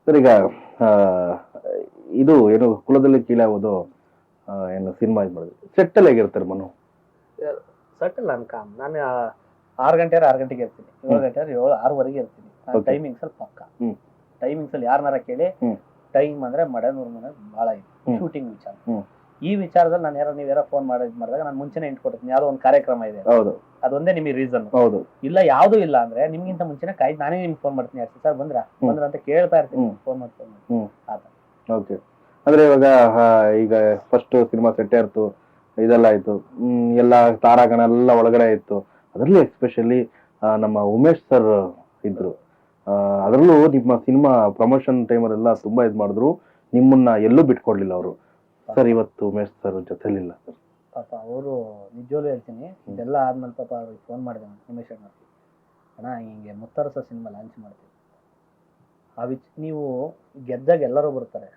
Sir ಈಗ ಇದು ಏನು ಕುಲದಲ್ಲಿ ಕೀಳಾಗೋದು ಏನು ಸಿನಿಮಾ ಇದು ಮಾಡಿದ್ರು ಸೆಟ್ಟಲ್ ಹೇಗಿರ್ತಾರೆ ಮನು? ಸೆಟ್ಟಲ್ ನಾನು 6 ಗಂಟೆಗೆ ಇರ್ತೀನಿ, 7 ಗಂಟೆ 6:30 ಇರ್ತೀನಿ. ಟೈಮಿಂಗ್ಸ್ ಅಲ್ಲಿ ಪಕ್ಕ ಟೈಮಿಂಗ್ಸ್ ಅಲ್ಲಿ ಯಾರನ್ನಾರ ಕೇಳಿ ಟೈಮ್ ಅಂದ್ರೆ ಮಡನೂರ್ ಮನೆ ಬಹಳ ಇದೆ ಶೂಟಿಂಗ್ ವಿಚಾರ. ಈ ವಿಚಾರದಲ್ಲಿ ನಾನು ನೀವ್ಯಾರೋ ಫೋನ್ ಮಾಡಿದಾಗ ನಾನು ಮುಂಚೆನೆ ಇಂಟ್ಕೊಡ್ತೀನಿ, ಯಾವ್ದೋ ಒಂದು ಕಾರ್ಯಕ್ರಮ ಇದೆ, ಅದೊಂದೇ ನಿಮಗೆ ರೀಸನ್. ಇಲ್ಲ ಯಾವ್ದು ಇಲ್ಲ ಅಂದ್ರೆ ನಿಮ್ಗಿಂತ ಮುಂಚೆನೆ ನಾನೇ ನಿಮ್ಗೆ ಫೋನ್ ಮಾಡ್ತೀನಿ, ಸರ್ ಬಂದ್ರ ಅಂತ ಕೇಳ್ತಾ ಇರ್ತೀನಿ, ಫೋನ್ ಮಾಡ್ತೀನಿ. ಓಕೆ, ಅಂದ್ರೆ ಇವಾಗ ಈಗ ಫಸ್ಟ್ ಸಿನಿಮಾ ಸೆಟ್ ಇರ್ತು, ಇದೆಲ್ಲ ಆಯ್ತು, ಎಲ್ಲ ತಾರಾಗಣ ಎಲ್ಲ ಒಳಗಡೆ ಇತ್ತು. ಅದರಲ್ಲಿ ಎಸ್ಪೆಷಲಿ ನಮ್ಮ ಉಮೇಶ್ ಸರ್ ಇದ್ರು, ಅದರಲ್ಲೂ ನಿಮ್ಮ ಸಿನಿಮಾ ಪ್ರಮೋಷನ್ ಟೈಮಲ್ಲೆಲ್ಲ ತುಂಬಾ ಇದು ಮಾಡಿದ್ರು, ನಿಮ್ಮನ್ನ ಎಲ್ಲೂ ಬಿಟ್ಕೊಡ್ಲಿಲ್ಲ ಅವರು. ಸರ್ ಇವತ್ತು ಉಮೇಶ್ ಸರ್ ಜೊತೆಲಿಲ್ಲ ಸರ್. ಪಾಪ ಅವರು ನಿಜವಾಗ್ಲೂ ಹೇಳ್ತೀನಿ, ಇದೆಲ್ಲ ಆದ್ಮೇಲೆ ಪಾಪ ಅವ್ರಿಗೆ ಫೋನ್ ಮಾಡಿದೆ ಉಮೇಶ್ ಅಣ್ಣ, ಹಿಂಗೆ ಮುತ್ತರಸ ಸಿನಿಮಾ ಲಾಂಚ್ ಮಾಡ್ತೀವಿ, ನೀವು ಗೆದ್ದಾಗ ಎಲ್ಲರೂ ಬರ್ತಾರೆ,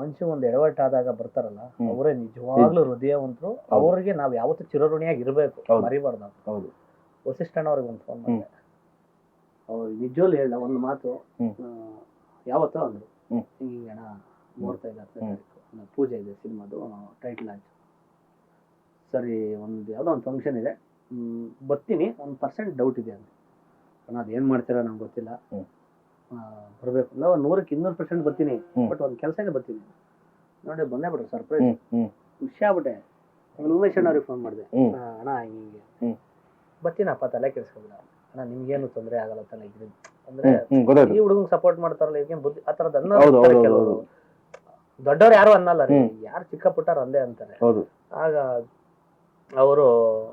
ಮನುಷ್ಯ ಒಂದು ಎಡವಟ್ಟಾದಾಗ ಬರ್ತಾರಲ್ಲ ಅವರೇ ನಿಜವಾಗ್ಲೂ ಹೃದಯವಂತರು, ಅವ್ರಿಗೆ ನಾವ್ ಯಾವತ್ತೂ ಚಿರಋಣಿಯಾಗಿ ಇರ್ಬೇಕು, ಮರಿಬಾರ್ದು. ವಸಿಷ್ಠಣ್ಣ ಅವ್ರಿಗೆ ಒಂದು ಫೋನ್ ಮಾಡಿದೆ, ಅವ್ರು ನಿಜವಾಗ್ಲೂ ಹೇಳ ಒಂದು ಮಾತು, ಯಾವತ್ತೋ ಅಂದ್ರು, ಹಿಂಗೆ ಅಣ್ಣ ಮುಹೂರ್ತ ಇದೆ, ಪೂಜೆ ಇದೆ, ಸಿನಿಮಾದು ಟೈಟಲ್ ಲಾಂಚ್, ಸರಿ ಒಂದು ಯಾವುದೋ ಒಂದು ಫಂಕ್ಷನ್ ಇದೆ, ಬರ್ತೀನಿ, 1% ಡೌಟ್ ಇದೆ ಅಂತ. ಅಣ್ಣ ಅದೇನು ಮಾಡ್ತೀರಾ ನಂಗೆ ಗೊತ್ತಿಲ್ಲ, ಬರಬೇಕು ಇಲ್ಲ 100ಕ್ಕೆ 200% ಬರ್ತೀನಿ, ಬಟ್ ಒಂದು ಕೆಲಸಕ್ಕೆ ಬರ್ತೀನಿ. ನೋಡಿ ಬಂದೇ ಬಿಡ್ರಿ, ಸರ್ಪ್ರೈಸ್, ಖುಷಿ ಆಗ್ಬಿಟ್ಟೆ. ಉಮೇಶ್ ಅಣ್ಣ ಅವ್ರಿಗೆ ಫೋನ್ ಮಾಡಿದೆ, ಅಣ್ಣ ಹಿಂಗೆ ಬರ್ತೀನಪ್ಪ, ತಲೆ ಕೆಡಿಸ್ಕೊಬಿಡ ಅಣ್ಣ, ನಿಮ್ಗೇನು ತೊಂದರೆ ಆಗಲ್ಲ ತಲೆ ಅಂದ್ರೆ ಈ ಹುಡುಗಂಗೆ ಸಪೋರ್ಟ್ ಮಾಡ್ತಾರಲ್ಲ, ಈಗ ಬುದ್ಧಿ ಆ ಥರದ್ದು ಅನ್ನೋದು ದೊಡ್ಡವ್ರು ಯಾರು ಅನ್ನಲ್ಲ ರೀ, ಯಾರು ಚಿಕ್ಕ ಪುಟ್ಟಾರ ಅಂದೇ ಅಂತಾರೆ. ಆಗ ಅವರು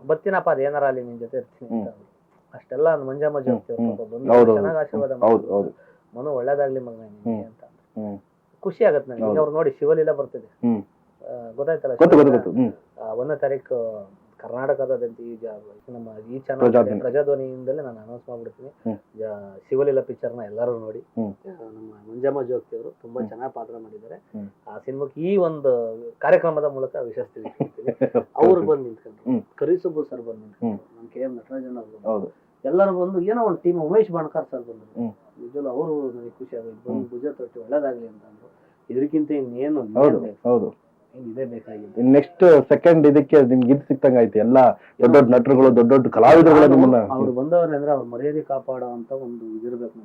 ಬರ್ತೀನಪ್ಪ, ಅದೇನಾರ ಅಲ್ಲಿ ನಿನ್ ಜೊತೆ ಇರ್ತೀನಿ ಅಂತ. ಅಷ್ಟೆಲ್ಲ ಮಂಜಮ್ಮ ಹೋಗ್ತೀವಿ, ಚೆನ್ನಾಗಿ ಆಶೀರ್ವಾದ ಮನು ಒಳ್ಳೇದಾಗ್ಲಿ ಮಗ ನಿಮ್ಗೆ ಅಂತ. ಖುಷಿ ಆಗತ್ತೆ ನನಗೆ. ಈಗ ಅವ್ರು ನೋಡಿ ಶಿವಲೀಲಾ ಬರ್ತಿದೆ, ಗೊತ್ತಾಯ್ತಲ್ಲ, 1ನೇ ತಾರೀಕು ಕರ್ನಾಟಕದಾದ್ಯಂತ ನಮ್ಮ ಈ ಚಾನಲ್ ಪ್ರಜಾಧ್ವನಿಯಿಂದಲೇ ನಾನು ಅನೌನ್ಸ್ ಮಾಡ್ಬಿಡ್ತೀನಿ, ಶಿವಲೀಲಾ ಪಿಕ್ಚರ್ ನ ಎಲ್ಲರೂ ನೋಡಿ. ನಮ್ಮ ಮಂಜಮ್ಮ ಜೋಗ್ತಿ ಅವರು ತುಂಬಾ ಚೆನ್ನಾಗಿ ಪಾತ್ರ ಮಾಡಿದ್ದಾರೆ ಆ ಸಿನಿಮಾಕ್ಕೆ. ಈ ಒಂದು ಕಾರ್ಯಕ್ರಮದ ಮೂಲಕ ವಿಶೇಷ ತಿಳಿಸ್ಕೊಡ್ತೀನಿ. ಅವ್ರು ಬಂದು ನಿಂತ್ಕೊಂಡ್ರು, ಕರಿಸುಬ್ಬು ಸರ್ ಬಂದು ನಿಂತ್ಕೊಂಡ್ರು, ನಮ್ಮ KM ನಟರಾಜನ್ ಅವರು, ಎಲ್ಲರೂ ಬಂದು ಏನೋ ಒಂದು ಟೀಮ್, ಉಮೇಶ್ ಬಾಣ್ಕರ್ ಸರ್ ಬಂದ್ರು, ನಿಜವಲ್ಲೂ ಅವರು ನನಗೆ ಖುಷಿ ಆಗೋದು, ಬಂದು ಭುಜ ತೊಟ್ಟಿ ಒಳ್ಳೇದಾಗ್ಲಿ ಅಂತ ಅಂದ್ರು. ಇದಕ್ಕಿಂತ ಇನ್ನೇನು ಇದೇ ಬೇಕಾಗಿದೆ. ನೆಕ್ಸ್ಟ್ ಸೆಕೆಂಡ್ ಇದಕ್ಕೆ ನಿಮ್ಗೆ ಇದು ಸಿಕ್ತಂಗ ಐತಿ, ಎಲ್ಲ ದೊಡ್ಡ ದೊಡ್ಡ ನಟರುಗಳು, ದೊಡ್ಡ ದೊಡ್ಡ ಕಲಾವಿದರುಗಳು ನಿಮ್ಮನ್ನ ಅವ್ರು ಬಂದವ್ರೆ ಅಂದ್ರೆ ಅವ್ರ ಮರ್ಯಾದೆ ಕಾಪಾಡೋ ಅಂತ ಒಂದು ಇದಿರ್ಬೇಕು.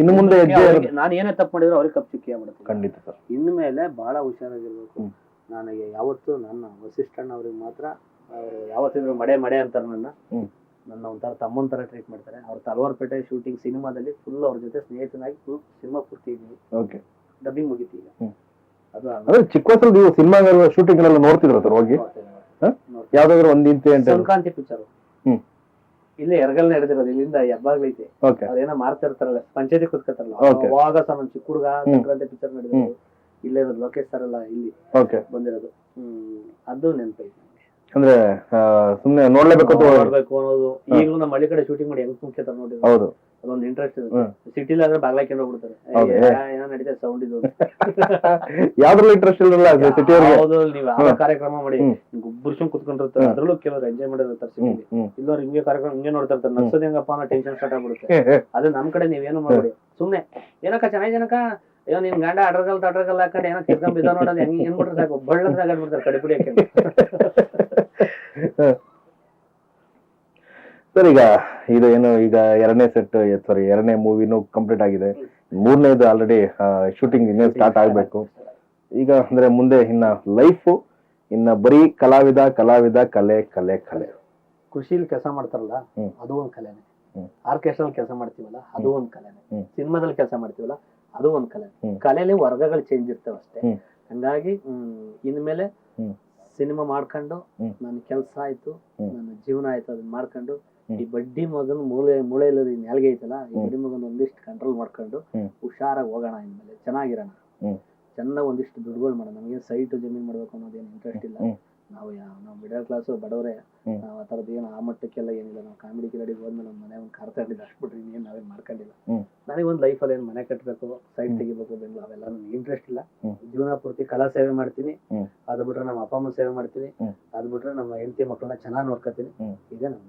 ಇನ್ನು ಮುಂದೆ ನಾನು ಏನೇ ತಪ್ಪು ಮಾಡಿದ್ರು ಅವ್ರಿಗೆ ಕಪ್ ಚಿಕ್ಕಿ ಆಗ್ಬಿಡುತ್ತೆ. ಖಂಡಿತ ಸರ್, ಇನ್ನು ಮೇಲೆ ಬಹಳ ಹುಷಾರಾಗಿರ್ಬೇಕು. ನನಗೆ ಯಾವತ್ತು ನನ್ನ ವಸಿಷ್ಠಣ್ಣ ಅವ್ರಿಗೆ ಮಾತ್ರ, ಅವರು ಯಾವತ್ತಿದ್ರು ಮಡೆ ಅಂತಾರೆ, ನನ್ನ ಒಂಥರ ತಮ್ಮನ ತರ ಟ್ರೀಟ್ ಮಾಡ್ತಾರೆ. ಅವ್ರ ತಲವಾರ್ಪೇಟೆ ಶೂಟಿಂಗ್ ಸಿನಿಮಾದಲ್ಲಿ ಫುಲ್ ಅವ್ರ ಜೊತೆ ಸ್ನೇಹಿತನಾಗಿ ಸಿನಿಮಾ ಪೂರ್ತಿ ಇದೀವಿ, ಡಬ್ಬಿಂಗ್ ಮುಗಿತಿ. ಈಗ ಅದು ಚಿಕ್ಕ ವಯಸ್ಸಲ್ಲಿ ನೀವು ಸಿನಿಮಾ ಶೂಟಿಂಗ್ ಎಲ್ಲ ನೋಡ್ತಿದ್ರ ಸರ್ ಹೋಗಿ? ಯಾವ್ದಾದ್ರು ಒಂದು ಸಂಕ್ರಾಂತಿ ಪಿಕ್ಚರ್ ಇಲ್ಲೇ ಎರಗಲ್ ನಡೆದಿರೋದು, ಇಲ್ಲಿಂದ ಹೆಬ್ಬಾಗ್ಲೈತೆ, ಅವ್ರೇನೋ ಮಾರ್ತಾ ಇರ್ತಾರಲ್ಲ, ಪಂಚಾಯತಿ ಕುತ್ಕೊತಾರಲ್ಲ, ಅವಾಗ ಸರ್ ನಮ್ ಚಿಕ್ಕ ಹುಡುಗ ಸಂಕ್ರಾಂತಿ ಪಿಕ್ಚರ್ ನಡೆದಿರೋದು ಇಲ್ಲೇ ಇರೋದು, ಲೋಕೇಶ್ ಸರ್ ಎಲ್ಲ ಇಲ್ಲಿ ಬಂದಿರೋದು. ಅದು ನೆನಪೈತೆ ಅಂದ್ರೆ ಸುಮ್ನೆ ನೋಡ್ಲೇಬೇಕು ಅನ್ನೋದು. ಈಗಲೂ ನಮ್ಮ ಹಳ್ಳಿ ಕಡೆ ಶೂಟಿಂಗ್ ಮಾಡಿ ಹೆಂಗ್ ಮುಖ್ಯತರ ನೋಡಿದ್ರು, ಅದೊಂದು ಇಂಟ್ರೆಸ್ಟ್ ಇದೆ. ಸಿಟಿಲಿ ಆದ್ರೆ ಬಾಗ್ಲಾಕೊಂಡು ಹೋಗ್ಬಿಡ್ತಾರೆ, ಏನೋ ನಡೀತಾ ಸೌಂಡ್ ಇದು, ಯಾವ್ದ್ರಲ್ಲೂ ಇಂಟ್ರೆಸ್ಟ್ ಇರಲ್ಲ. ನೀವು ಯಾವ ಕಾರ್ಯಕ್ರಮ ಮಾಡಿ ಗುಬ್ಬರ್ಸ್ಕೊಂಡ್ ಕುತ್ಕೊಂಡಿರ್ತಾರೆ, ಅದ್ರಲ್ಲೂ ಕೆಲವರು ಎಂಜಾಯ್ ಮಾಡಿರ್ತಾರೆ. ಸಿಟಿಲಿ ಇಲ್ಲವ್ರು ಹಿಂಗೆ ಕಾರ್ಯಕ್ರಮ ಹಿಂಗೆ ನೋಡ್ತಾ ಇರ್ತಾರೆ, ನಡ್ಸೋದ್ ಹೆಂಗಪ್ಪ ಅನ್ನೋ ಟೆನ್ಷನ್ ಸ್ಟಾರ್ಟ್ ಆಗ್ಬಿಡುತ್ತೆ. ಅದು ನಮ್ ಕಡೆ ನೀವೇನು ಮಾಡ್ಬಿಡಿ, ಸುಮ್ನೆ ಏನಕ್ಕ ಚೆನ್ನಾಗಿ ಜನಕ ಅಯ್ಯೋ ನಿನ್ ಗಂಡ ಅಡ್ರಗಲ್ ಹಾಕೊಂಡು ಏನೋ ಕಿರ್ಕೊಂಡ್ ಬಿದ್ದ ನೋಡೋದು, ಹೆಂಗ್ ಏನ್ಬಿಟ್ರೆ ಸಾಕು, ಬಳ್ಳಂದ್ರೆ ಆಗ್ಬಿಡ್ತಾರೆ ಕಡಿಪುಡಿ ಹಾಕೊಂಡು. ಸರ್ ಈಗ ಇದು ಏನು, ಈಗ ಎರಡನೇ ಮೂವಿನೂ ಕಂಪ್ಲೀಟ್ ಆಗಿದೆ, 3ನೇದು ಆಲ್ರೆಡಿ ಶೂಟಿಂಗ್ ಇನ್ನೇ ಸ್ಟಾರ್ಟ್ ಆಗ್ಬೇಕು. ಈಗ ಅಂದ್ರೆ ಮುಂದೆ ಇನ್ನ ಲೈಫ್ ಇನ್ನ ಬರೀ ಕಲಾವಿದ ಕಲೆ. ಕೃಷಿಲಿ ಕೆಲಸ ಮಾಡ್ತಾರಲ್ಲ ಅದು ಒಂದ್ ಕಲೆನೆ, ಆರ್ಕೆಸ್ಟ್ರಲ್ಲಿ ಕೆಲಸ ಮಾಡ್ತೀವಲ್ಲ ಅದು ಒಂದ್ ಕಲೆನೆ, ಸಿನಿಮಾದಲ್ಲಿ ಕೆಲಸ ಮಾಡ್ತೀವಲ್ಲ ಅದು ಒಂದ್ ಕಲೆ. ಕಲೆಯಲ್ಲಿ ವರ್ಗಗಳು ಚೇಂಜ್ ಇರ್ತವೆ ಅಷ್ಟೇ. ಹಂಗಾಗಿ ಇನ್ಮೇಲೆ ಸಿನಿಮಾ ಮಾಡ್ಕೊಂಡು ನನ್ನ ಕೆಲಸ ಆಯ್ತು, ನನ್ನ ಜೀವನ ಆಯ್ತು, ಅದನ್ನ ಮಾಡ್ಕೊಂಡು ಈ ಬಡ್ಡಿ ಮಗನ್ ಮೂಳೆ ಇಲ್ಲದ ನೆಲ್ಗೆ ಐತಲ್ಲ, ಈ ಬಡ್ಡಿ ಮಗನ್ ಒಂದಿಷ್ಟು ಕಂಟ್ರೋಲ್ ಮಾಡ್ಕೊಂಡು ಹುಷಾರಾಗಿ ಹೋಗೋಣ, ಇನ್ಮೇಲೆ ಚೆನ್ನಾಗಿರೋಣ, ಚೆನ್ನಾಗಿ ಒಂದಿಷ್ಟು ದುಡ್ಡುಗಳು ಮಾಡೋಣ. ನಮಗೆ ಸೈಟ್ ಜಮೀನ್ ಮಾಡ್ಬೇಕು ಅನ್ನೋದೇನು ಇಂಟ್ರೆಸ್ಟ್ ಇಲ್ಲ. ನಾವು ಮಿಡಲ್ ಕ್ಲಾಸ್ ಬಡವರೇ, ನಾವು ಆ ಥರದ್ದು ಏನು ಆ ಮಟ್ಟಕ್ಕೆಲ್ಲ ಏನಿಲ್ಲ. ನಾವು ಕಾಮಿಡಿ ಕಿಲಾಡಿಗೆ ಹೋದ್ಮೇಲೆ ನಮ್ಮ ಮನೆ ಒಂದು ಕಾರ್ ತಗೊಂಡಿದ್ದು ಅಷ್ಟು ಬಿಟ್ರೆ ಇನ್ನೇನು ನಾವೇನು ಮಾಡ್ಕೊಂಡಿಲ್ಲ. ನನಗೊಂದು ಲೈಫಲ್ಲಿ ಏನು ಮನೆ ಕಟ್ಟಬೇಕು, ಸೈಟ್ ತೆಗಿಬೇಕು, ಬೆಂಗ್ಳೂರು ಅವೆಲ್ಲ ನನಗೆ ಇಂಟ್ರೆಸ್ಟ್ ಇಲ್ಲ. ಜೀವನ ಪೂರ್ತಿ ಕಲಾ ಸೇವೆ ಮಾಡ್ತೀನಿ, ಅದು ಬಿಟ್ರೆ ನಮ್ಮ ಅಪ್ಪ ಅಮ್ಮ ಸೇವೆ ಮಾಡ್ತೀನಿ, ಅದು ಬಿಟ್ರೆ ನಮ್ಮ ಹೆಂಡತಿ ಮಕ್ಕಳನ್ನ ಚೆನ್ನಾಗಿ ನೋಡ್ಕೊತೀನಿ. ಇದೇ ನಮ್ಗೆ